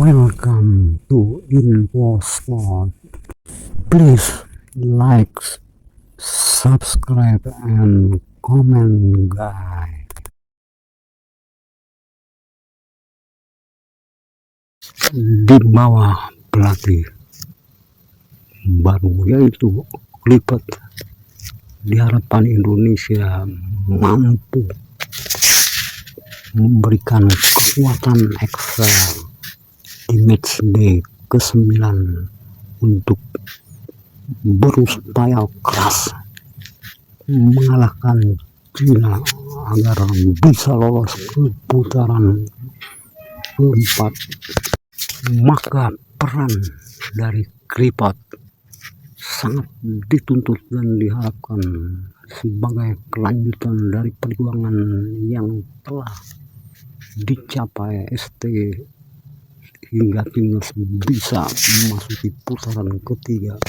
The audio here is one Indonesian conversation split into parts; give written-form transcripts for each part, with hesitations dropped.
Welcome to Info Sport. Please like, subscribe, and comment, guys. Di bawah pelatih baru yaitu Clippert, diharapkan Indonesia mampu memberikan kekuatan ekstra di match day ke-9 untuk berupaya keras mengalahkan Cina agar bisa lolos ke putaran keempat. Maka peran dari Clippert sangat dituntut dan diharapkan sebagai kelanjutan dari perjuangan yang telah dicapai ST hingga timnas bisa memasuki putaran ketiga.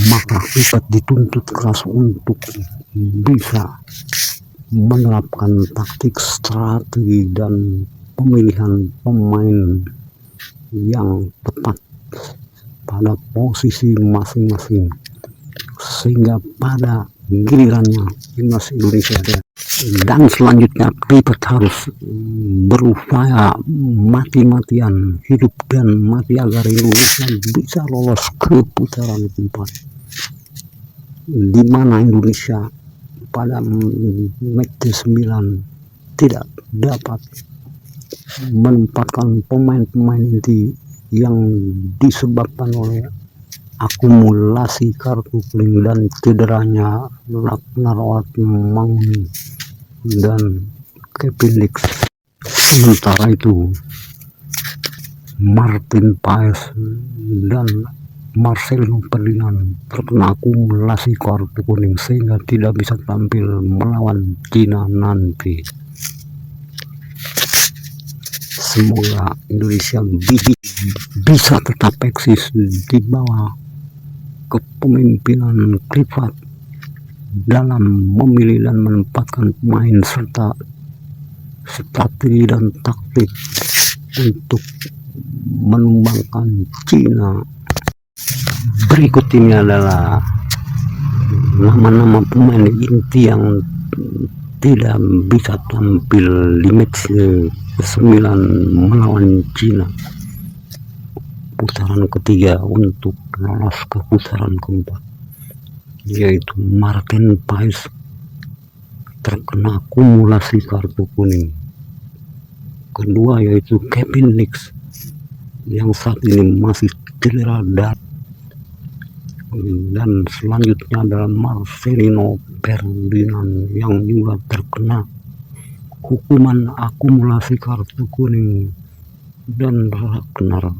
Maka Clippert dituntut keras untuk bisa menerapkan taktik, strategi, dan pemilihan pemain yang tepat pada posisi masing-masing, sehingga pada gilirannya timnas Indonesia dan selanjutnya Clippert harus berupaya mati-matian, hidup dan mati agar Indonesia bisa lolos ke putaran keempat, di mana Indonesia pada match 9 tidak dapat menempatkan pemain-pemain inti yang disebabkan oleh akumulasi kartu kuning dan cederanya Ragnar Mangun dan Kevin Nix. Sementara itu Martin Paes dan Marcelino Ferdinand terkena akumulasi kartu kuning sehingga tidak bisa tampil melawan Cina nanti. Semoga Indonesia bisa tetap eksis di bawah kepemimpinan Clippert dalam memilih dan menempatkan pemain serta strategi dan taktik untuk menumbangkan Cina. Berikut ini adalah nama-nama pemain inti yang tidak bisa tampil di match ke-9 melawan Cina putaran ketiga untuk lolos ke putaran keempat, yaitu Martin Paes terkena akumulasi kartu kuning, kedua yaitu Kevin Nix yang saat ini masih cedera, dan selanjutnya adalah Marcelino Ferdinand yang juga terkena hukuman akumulasi kartu kuning, dan Ragnar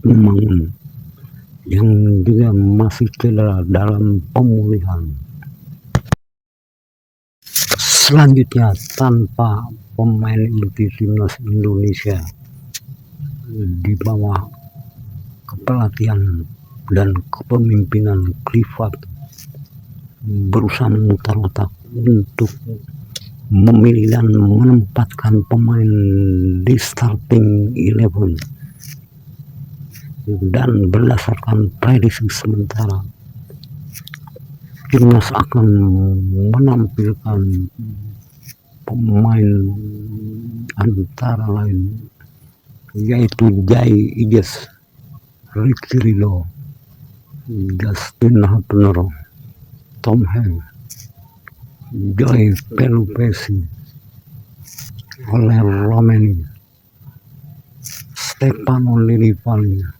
Mangun yang juga masih cedera dalam pemulihan. Selanjutnya, tanpa pemain inti timnas Indonesia di bawah kepelatihan dan kepemimpinan Clippert berusaha memutar otak untuk memilih dan menempatkan pemain di starting 11, dan berdasarkan prediksi sementara timnas akan menampilkan pemain antara lain yaitu Jai Ijes, Ricky Ridho, Justin Hapner, Tom Hanks, Joy Pelupesi, Ole Romeni, Stefano Lillipali,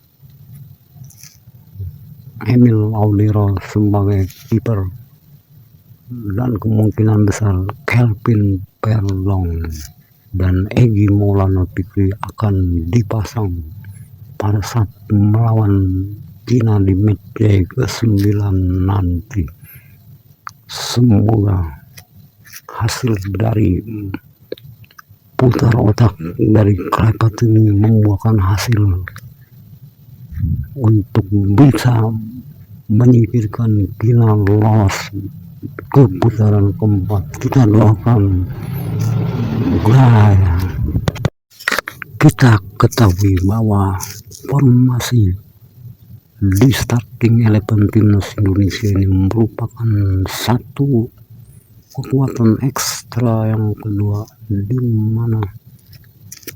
Emil Audero sebagai kiper, dan kemungkinan besar Kelvin Perlong dan Egy Maulana Fikri akan dipasang pada saat melawan Cina di match day ke-9 nanti. Semoga hasil dari putar otak dari Clippert ini membuahkan hasil untuk bisa menyingkirkan Cina lolos ke putaran keempat. Kita doakan. Kita ketahui bahwa formasi di starting 11 timnas Indonesia ini merupakan satu kekuatan ekstra yang kedua, di mana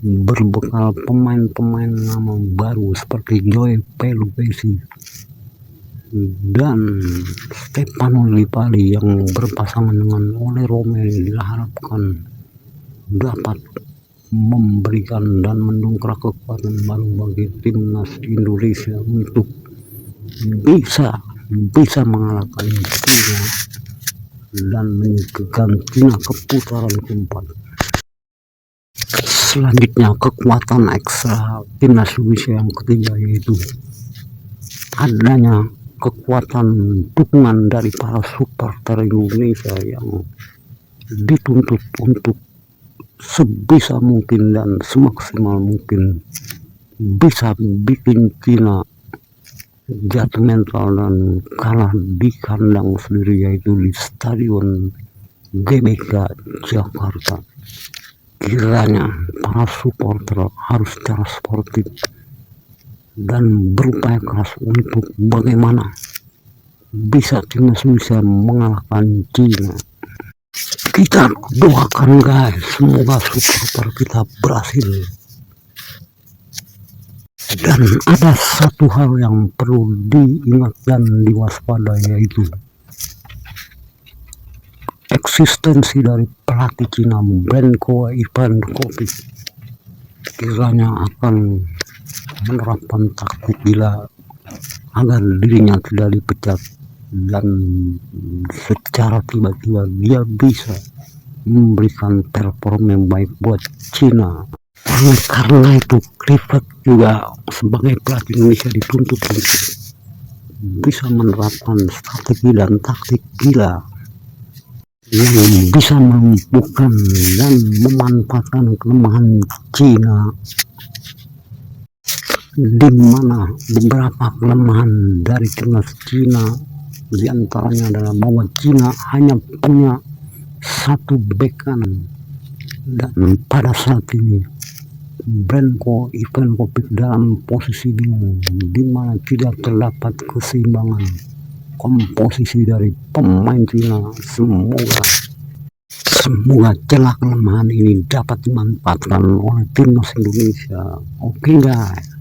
berbekal pemain-pemain nama baru seperti Joy Pelupesi dan Stefano Lillipali yang berpasangan dengan Ole Romelu diharapkan dapat memberikan dan mendongkrak kekuatan baru bagi timnas Indonesia untuk bisa mengalahkan China dan menyingkirkan China ke putaran keempat. Selanjutnya, kekuatan ekstra timnas Indonesia yang ketiga yaitu adanya kekuatan dukungan dari para supporter Indonesia yang dituntut untuk sebisa mungkin dan semaksimal mungkin bisa bikin China jatuh mental dan kalah di kandang sendiri, yaitu di Stadion GBK Jakarta. Kiranya para supporter harus secara sportif dan berupaya keras untuk bagaimana bisa timnas Indonesia mengalahkan China. Kita doakan guys, semoga supporter kita berhasil. Dan ada satu hal yang perlu diingat dan diwaspadai, yaitu eksistensi dari pelatih Cina Branko Ivanovic kiranya akan menerapkan taktik gila agar dirinya tidak dipecat dan secara tiba-tiba dia bisa memberikan performa yang baik buat Cina. Karena itu Clifford juga sebagai pelatih Indonesia dituntut untuk bisa menerapkan strategi dan taktik gila yang bisa melumpuhkan dan memanfaatkan kelemahan Cina, di mana beberapa kelemahan dari timnas Cina diantaranya adalah bahwa Cina hanya punya satu bek kanan, dan pada saat ini Branko Ivanovic dalam posisi bingung, di mana tidak terdapat keseimbangan komposisi dari pemain Cina. Semoga celah kelemahan ini dapat dimanfaatkan oleh timnas Indonesia. Oke guys.